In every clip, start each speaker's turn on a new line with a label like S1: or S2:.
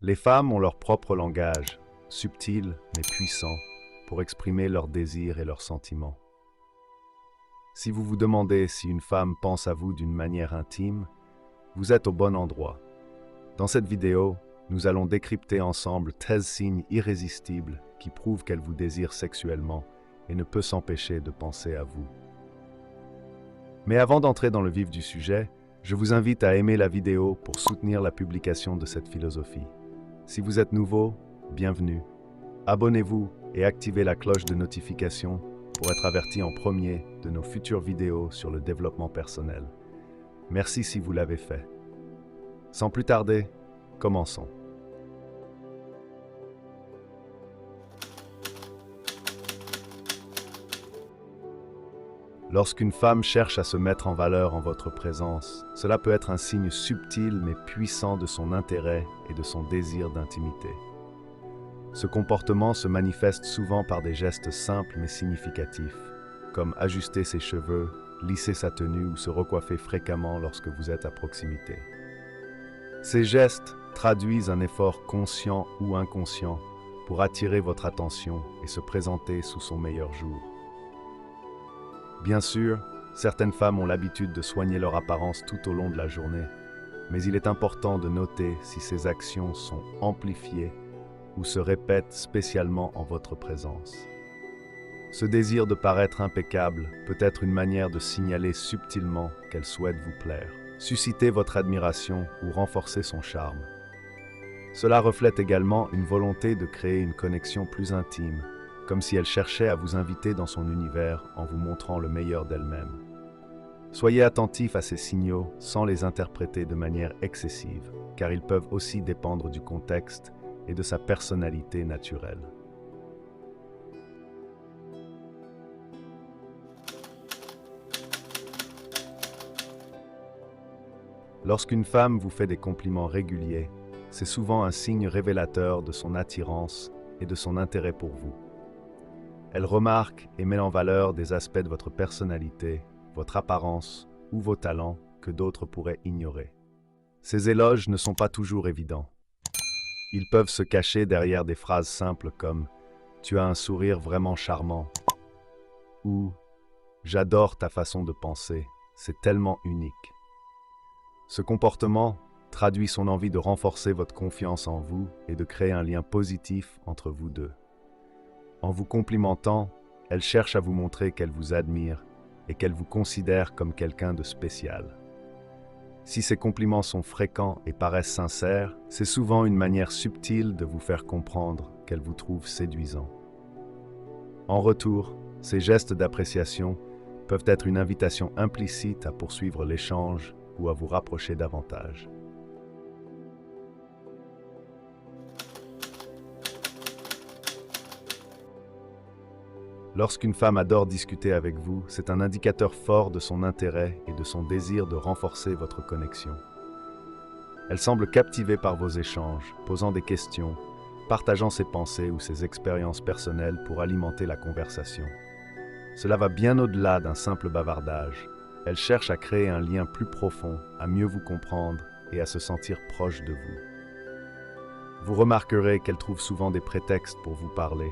S1: Les femmes ont leur propre langage, subtil mais puissant, pour exprimer leurs désirs et leurs sentiments. Si vous vous demandez si une femme pense à vous d'une manière intime, vous êtes au bon endroit. Dans cette vidéo, nous allons décrypter ensemble 13 signes irrésistibles qui prouvent qu'elle vous désire sexuellement et ne peut s'empêcher de penser à vous. Mais avant d'entrer dans le vif du sujet, je vous invite à aimer la vidéo pour soutenir la publication de cette philosophie. Si vous êtes nouveau, bienvenue. Abonnez-vous et activez la cloche de notification pour être averti en premier de nos futures vidéos sur le développement personnel. Merci si vous l'avez fait. Sans plus tarder, commençons. Lorsqu'une femme cherche à se mettre en valeur en votre présence, cela peut être un signe subtil mais puissant de son intérêt et de son désir d'intimité. Ce comportement se manifeste souvent par des gestes simples mais significatifs, comme ajuster ses cheveux, lisser sa tenue ou se recoiffer fréquemment lorsque vous êtes à proximité. Ces gestes traduisent un effort conscient ou inconscient pour attirer votre attention et se présenter sous son meilleur jour. Bien sûr, certaines femmes ont l'habitude de soigner leur apparence tout au long de la journée, mais il est important de noter si ces actions sont amplifiées ou se répètent spécialement en votre présence. Ce désir de paraître impeccable peut être une manière de signaler subtilement qu'elle souhaite vous plaire, susciter votre admiration ou renforcer son charme. Cela reflète également une volonté de créer une connexion plus intime, comme si elle cherchait à vous inviter dans son univers en vous montrant le meilleur d'elle-même. Soyez attentif à ces signaux sans les interpréter de manière excessive, car ils peuvent aussi dépendre du contexte et de sa personnalité naturelle. Lorsqu'une femme vous fait des compliments réguliers, c'est souvent un signe révélateur de son attirance et de son intérêt pour vous. Elle remarque et met en valeur des aspects de votre personnalité, votre apparence ou vos talents que d'autres pourraient ignorer. Ces éloges ne sont pas toujours évidents. Ils peuvent se cacher derrière des phrases simples comme « Tu as un sourire vraiment charmant » ou « J'adore ta façon de penser, c'est tellement unique ». Ce comportement traduit son envie de renforcer votre confiance en vous et de créer un lien positif entre vous deux. En vous complimentant, elle cherche à vous montrer qu'elle vous admire et qu'elle vous considère comme quelqu'un de spécial. Si ces compliments sont fréquents et paraissent sincères, c'est souvent une manière subtile de vous faire comprendre qu'elle vous trouve séduisant. En retour, ces gestes d'appréciation peuvent être une invitation implicite à poursuivre l'échange ou à vous rapprocher davantage. Lorsqu'une femme adore discuter avec vous, c'est un indicateur fort de son intérêt et de son désir de renforcer votre connexion. Elle semble captivée par vos échanges, posant des questions, partageant ses pensées ou ses expériences personnelles pour alimenter la conversation. Cela va bien au-delà d'un simple bavardage. Elle cherche à créer un lien plus profond, à mieux vous comprendre et à se sentir proche de vous. Vous remarquerez qu'elle trouve souvent des prétextes pour vous parler,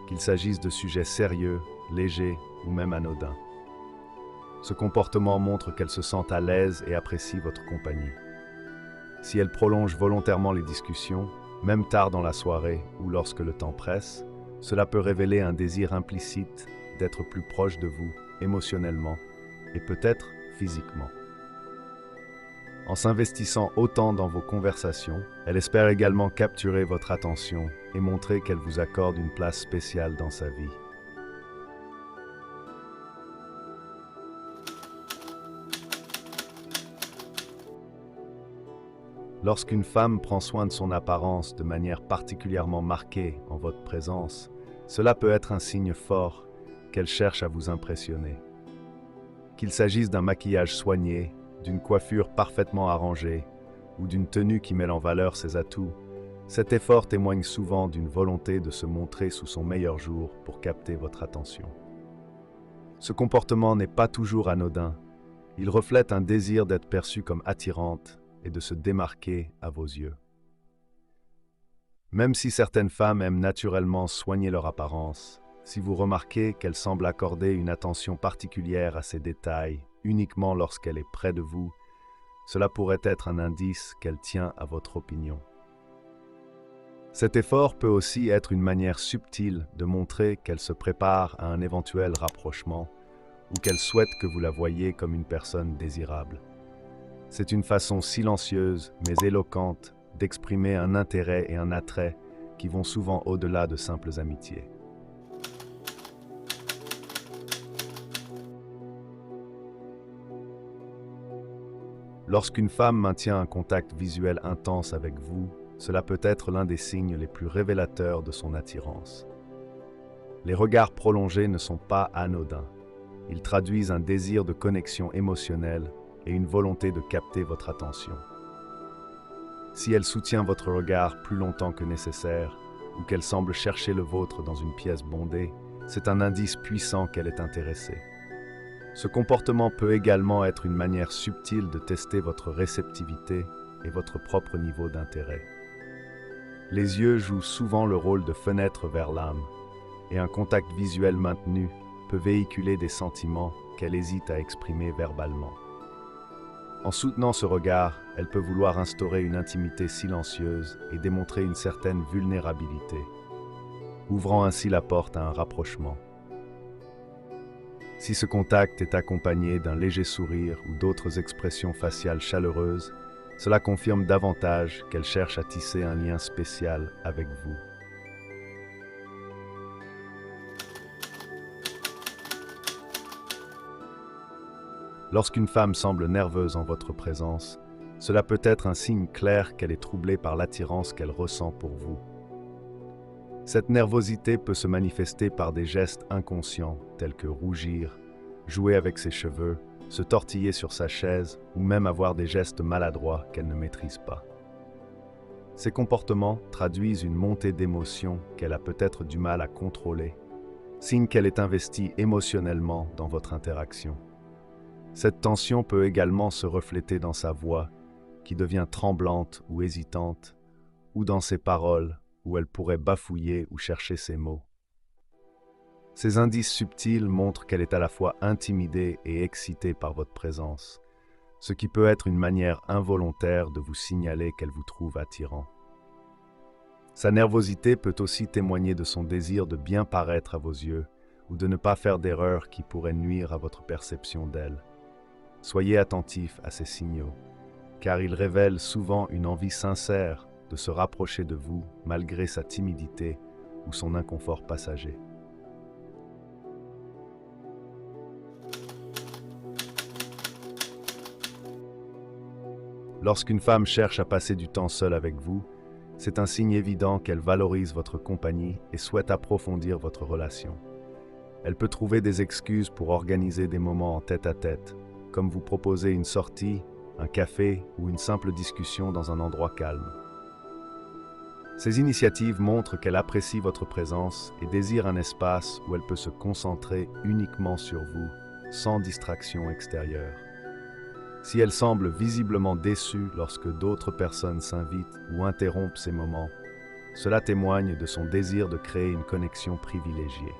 S1: qu'il s'agisse de sujets sérieux, légers ou même anodins. Ce comportement montre qu'elle se sent à l'aise et apprécie votre compagnie. Si elle prolonge volontairement les discussions, même tard dans la soirée ou lorsque le temps presse, cela peut révéler un désir implicite d'être plus proche de vous, émotionnellement et peut-être physiquement. En s'investissant autant dans vos conversations, elle espère également capturer votre attention et montrer qu'elle vous accorde une place spéciale dans sa vie. Lorsqu'une femme prend soin de son apparence de manière particulièrement marquée en votre présence, cela peut être un signe fort qu'elle cherche à vous impressionner. Qu'il s'agisse d'un maquillage soigné, d'une coiffure parfaitement arrangée ou d'une tenue qui met en valeur ses atouts, cet effort témoigne souvent d'une volonté de se montrer sous son meilleur jour pour capter votre attention. Ce comportement n'est pas toujours anodin. Il reflète un désir d'être perçue comme attirante et de se démarquer à vos yeux. Même si certaines femmes aiment naturellement soigner leur apparence, si vous remarquez qu'elles semblent accorder une attention particulière à ces détails uniquement lorsqu'elle est près de vous, cela pourrait être un indice qu'elle tient à votre opinion. Cet effort peut aussi être une manière subtile de montrer qu'elle se prépare à un éventuel rapprochement ou qu'elle souhaite que vous la voyiez comme une personne désirable. C'est une façon silencieuse mais éloquente d'exprimer un intérêt et un attrait qui vont souvent au-delà de simples amitiés. Lorsqu'une femme maintient un contact visuel intense avec vous, cela peut être l'un des signes les plus révélateurs de son attirance. Les regards prolongés ne sont pas anodins. Ils traduisent un désir de connexion émotionnelle et une volonté de capter votre attention. Si elle soutient votre regard plus longtemps que nécessaire, ou qu'elle semble chercher le vôtre dans une pièce bondée, c'est un indice puissant qu'elle est intéressée. Ce comportement peut également être une manière subtile de tester votre réceptivité et votre propre niveau d'intérêt. Les yeux jouent souvent le rôle de fenêtre vers l'âme, et un contact visuel maintenu peut véhiculer des sentiments qu'elle hésite à exprimer verbalement. En soutenant ce regard, elle peut vouloir instaurer une intimité silencieuse et démontrer une certaine vulnérabilité, ouvrant ainsi la porte à un rapprochement. Si ce contact est accompagné d'un léger sourire ou d'autres expressions faciales chaleureuses, cela confirme davantage qu'elle cherche à tisser un lien spécial avec vous. Lorsqu'une femme semble nerveuse en votre présence, cela peut être un signe clair qu'elle est troublée par l'attirance qu'elle ressent pour vous. Cette nervosité peut se manifester par des gestes inconscients tels que rougir, jouer avec ses cheveux, se tortiller sur sa chaise ou même avoir des gestes maladroits qu'elle ne maîtrise pas. Ces comportements traduisent une montée d'émotions qu'elle a peut-être du mal à contrôler, signe qu'elle est investie émotionnellement dans votre interaction. Cette tension peut également se refléter dans sa voix, qui devient tremblante ou hésitante, ou dans ses paroles, où elle pourrait bafouiller ou chercher ses mots. Ces indices subtils montrent qu'elle est à la fois intimidée et excitée par votre présence, ce qui peut être une manière involontaire de vous signaler qu'elle vous trouve attirant. Sa nervosité peut aussi témoigner de son désir de bien paraître à vos yeux ou de ne pas faire d'erreurs qui pourraient nuire à votre perception d'elle. Soyez attentif à ces signaux, car ils révèlent souvent une envie sincère de se rapprocher de vous malgré sa timidité ou son inconfort passager. Lorsqu'une femme cherche à passer du temps seule avec vous, c'est un signe évident qu'elle valorise votre compagnie et souhaite approfondir votre relation. Elle peut trouver des excuses pour organiser des moments en tête-à-tête, comme vous proposer une sortie, un café ou une simple discussion dans un endroit calme. Ces initiatives montrent qu'elle apprécie votre présence et désire un espace où elle peut se concentrer uniquement sur vous, sans distraction extérieure. Si elle semble visiblement déçue lorsque d'autres personnes s'invitent ou interrompent ces moments, cela témoigne de son désir de créer une connexion privilégiée.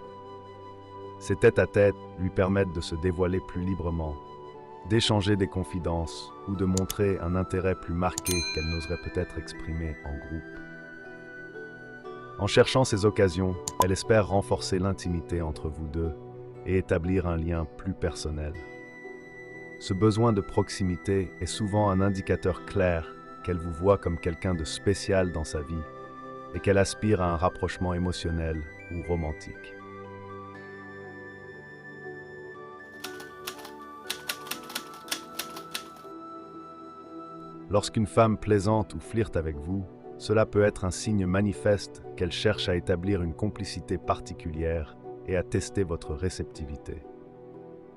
S1: Ces tête-à-tête lui permettent de se dévoiler plus librement, d'échanger des confidences ou de montrer un intérêt plus marqué qu'elle n'oserait peut-être exprimer en groupe. En cherchant ces occasions, elle espère renforcer l'intimité entre vous deux et établir un lien plus personnel. Ce besoin de proximité est souvent un indicateur clair qu'elle vous voit comme quelqu'un de spécial dans sa vie et qu'elle aspire à un rapprochement émotionnel ou romantique. Lorsqu'une femme plaisante ou flirte avec vous, cela peut être un signe manifeste qu'elle cherche à établir une complicité particulière et à tester votre réceptivité.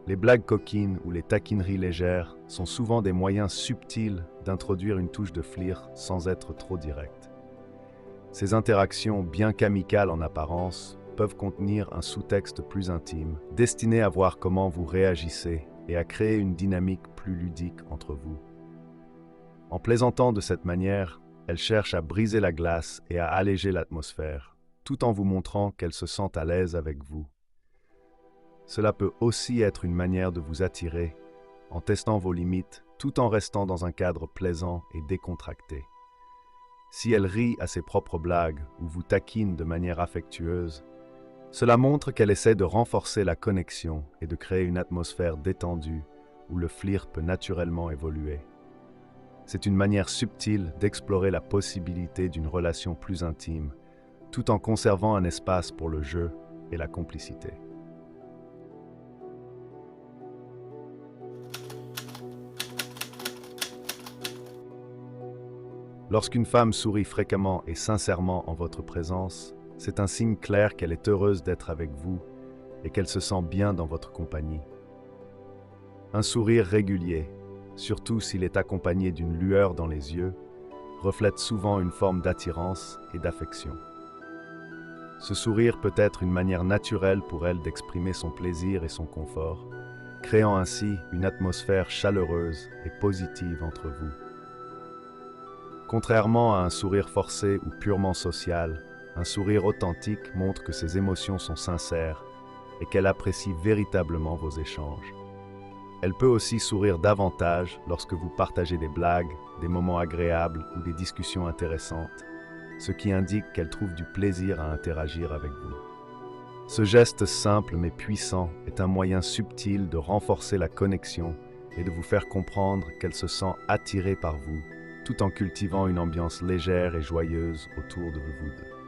S1: Les blagues coquines ou les taquineries légères sont souvent des moyens subtils d'introduire une touche de flirt sans être trop directe. Ces interactions, bien qu'amicales en apparence, peuvent contenir un sous-texte plus intime, destiné à voir comment vous réagissez et à créer une dynamique plus ludique entre vous. En plaisantant de cette manière, Elle cherche à briser la glace et à alléger l'atmosphère, tout en vous montrant qu'elle se sent à l'aise avec vous. Cela peut aussi être une manière de vous attirer, en testant vos limites, tout en restant dans un cadre plaisant et décontracté. Si elle rit à ses propres blagues ou vous taquine de manière affectueuse, cela montre qu'elle essaie de renforcer la connexion et de créer une atmosphère détendue où le flirt peut naturellement évoluer. C'est une manière subtile d'explorer la possibilité d'une relation plus intime, tout en conservant un espace pour le jeu et la complicité. Lorsqu'une femme sourit fréquemment et sincèrement en votre présence, c'est un signe clair qu'elle est heureuse d'être avec vous et qu'elle se sent bien dans votre compagnie. Un sourire régulier, surtout s'il est accompagné d'une lueur dans les yeux, reflète souvent une forme d'attirance et d'affection. Ce sourire peut être une manière naturelle pour elle d'exprimer son plaisir et son confort, créant ainsi une atmosphère chaleureuse et positive entre vous. Contrairement à un sourire forcé ou purement social, un sourire authentique montre que ses émotions sont sincères et qu'elle apprécie véritablement vos échanges. Elle peut aussi sourire davantage lorsque vous partagez des blagues, des moments agréables ou des discussions intéressantes, ce qui indique qu'elle trouve du plaisir à interagir avec vous. Ce geste simple mais puissant est un moyen subtil de renforcer la connexion et de vous faire comprendre qu'elle se sent attirée par vous, tout en cultivant une ambiance légère et joyeuse autour de vous deux.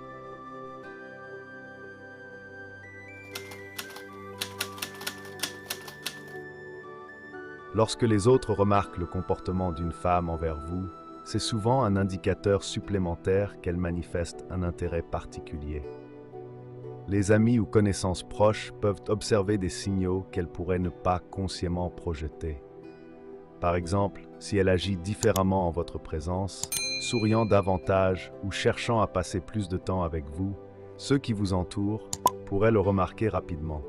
S1: Lorsque les autres remarquent le comportement d'une femme envers vous, c'est souvent un indicateur supplémentaire qu'elle manifeste un intérêt particulier. Les amis ou connaissances proches peuvent observer des signaux qu'elle pourrait ne pas consciemment projeter. Par exemple, si elle agit différemment en votre présence, souriant davantage ou cherchant à passer plus de temps avec vous, ceux qui vous entourent pourraient le remarquer rapidement.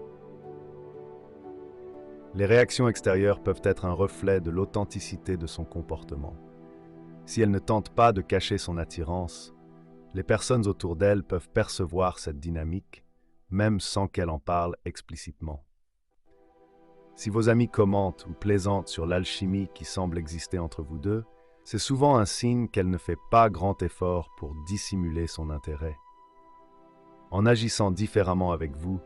S1: Les réactions extérieures peuvent être un reflet de l'authenticité de son comportement. Si elle ne tente pas de cacher son attirance, les personnes autour d'elle peuvent percevoir cette dynamique, même sans qu'elle en parle explicitement. Si vos amis commentent ou plaisantent sur l'alchimie qui semble exister entre vous deux, c'est souvent un signe qu'elle ne fait pas grand effort pour dissimuler son intérêt. En agissant différemment avec vous,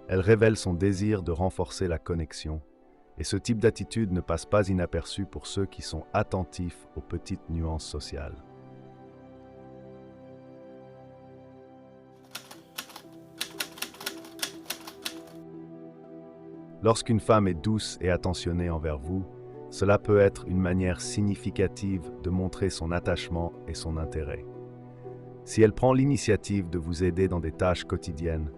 S1: elle révèle son désir de renforcer la connexion, et ce type d'attitude ne passe pas inaperçu pour ceux qui sont attentifs aux petites nuances sociales. Lorsqu'une femme est douce et attentionnée envers vous, cela peut être une manière significative de montrer son attachement et son intérêt. Si elle prend l'initiative de vous aider dans des tâches quotidiennes,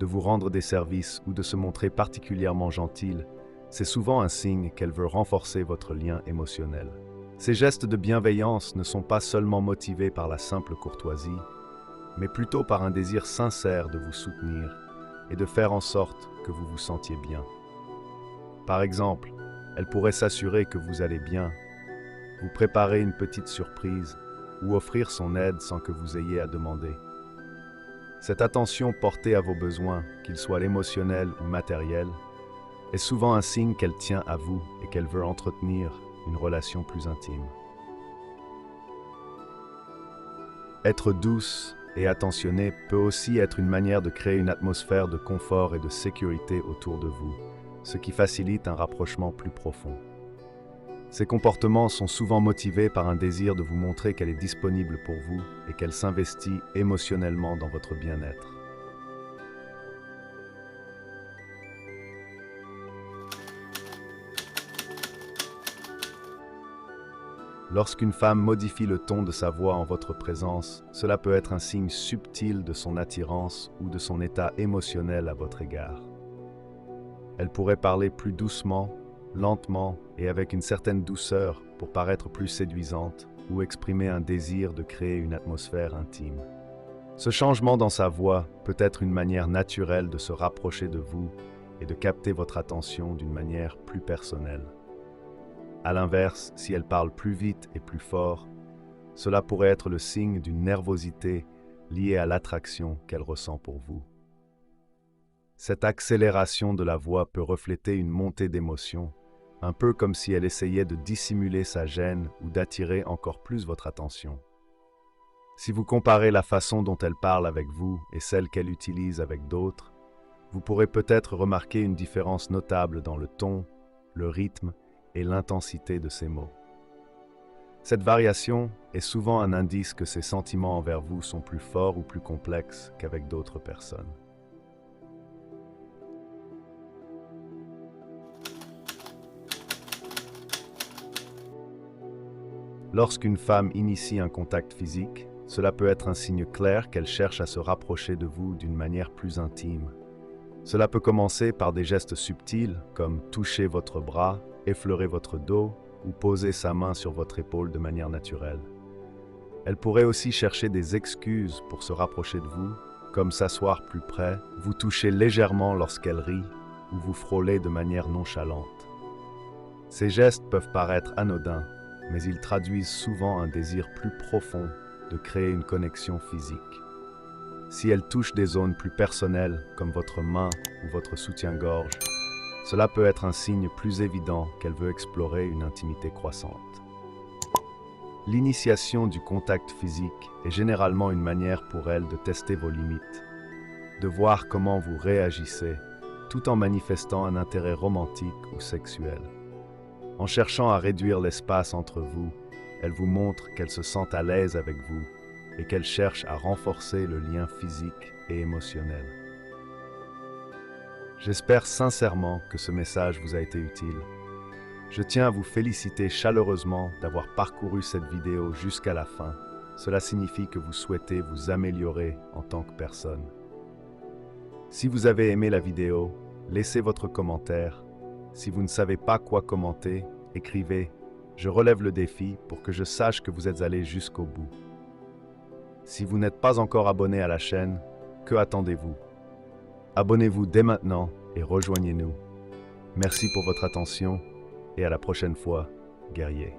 S1: de vous rendre des services ou de se montrer particulièrement gentille, c'est souvent un signe qu'elle veut renforcer votre lien émotionnel. Ces gestes de bienveillance ne sont pas seulement motivés par la simple courtoisie, mais plutôt par un désir sincère de vous soutenir et de faire en sorte que vous vous sentiez bien. Par exemple, elle pourrait s'assurer que vous allez bien, vous préparer une petite surprise ou offrir son aide sans que vous ayez à demander. Cette attention portée à vos besoins, qu'ils soient émotionnels ou matériels, est souvent un signe qu'elle tient à vous et qu'elle veut entretenir une relation plus intime. Être douce et attentionnée peut aussi être une manière de créer une atmosphère de confort et de sécurité autour de vous, ce qui facilite un rapprochement plus profond. Ces comportements sont souvent motivés par un désir de vous montrer qu'elle est disponible pour vous et qu'elle s'investit émotionnellement dans votre bien-être. Lorsqu'une femme modifie le ton de sa voix en votre présence, cela peut être un signe subtil de son attirance ou de son état émotionnel à votre égard. Elle pourrait parler plus doucement, lentement et avec une certaine douceur pour paraître plus séduisante ou exprimer un désir de créer une atmosphère intime. Ce changement dans sa voix peut être une manière naturelle de se rapprocher de vous et de capter votre attention d'une manière plus personnelle. À l'inverse, si elle parle plus vite et plus fort, cela pourrait être le signe d'une nervosité liée à l'attraction qu'elle ressent pour vous. Cette accélération de la voix peut refléter une montée d'émotion, un peu comme si elle essayait de dissimuler sa gêne ou d'attirer encore plus votre attention. Si vous comparez la façon dont elle parle avec vous et celle qu'elle utilise avec d'autres, vous pourrez peut-être remarquer une différence notable dans le ton, le rythme et l'intensité de ses mots. Cette variation est souvent un indice que ses sentiments envers vous sont plus forts ou plus complexes qu'avec d'autres personnes. Lorsqu'une femme initie un contact physique, cela peut être un signe clair qu'elle cherche à se rapprocher de vous d'une manière plus intime. Cela peut commencer par des gestes subtils comme toucher votre bras, effleurer votre dos ou poser sa main sur votre épaule de manière naturelle. Elle pourrait aussi chercher des excuses pour se rapprocher de vous, comme s'asseoir plus près, vous toucher légèrement lorsqu'elle rit ou vous frôler de manière nonchalante. Ces gestes peuvent paraître anodins, mais ils traduisent souvent un désir plus profond de créer une connexion physique. Si elle touche des zones plus personnelles, comme votre main ou votre soutien-gorge, cela peut être un signe plus évident qu'elle veut explorer une intimité croissante. L'initiation du contact physique est généralement une manière pour elle de tester vos limites, de voir comment vous réagissez, tout en manifestant un intérêt romantique ou sexuel. En cherchant à réduire l'espace entre vous, elle vous montre qu'elle se sent à l'aise avec vous et qu'elle cherche à renforcer le lien physique et émotionnel. J'espère sincèrement que ce message vous a été utile. Je tiens à vous féliciter chaleureusement d'avoir parcouru cette vidéo jusqu'à la fin. Cela signifie que vous souhaitez vous améliorer en tant que personne. Si vous avez aimé la vidéo, laissez votre commentaire. Si vous ne savez pas quoi commenter, écrivez « Je relève le défi » pour que je sache que vous êtes allé jusqu'au bout. Si vous n'êtes pas encore abonné à la chaîne, que attendez-vous? Abonnez-vous dès maintenant et rejoignez-nous. Merci pour votre attention et à la prochaine fois, guerriers.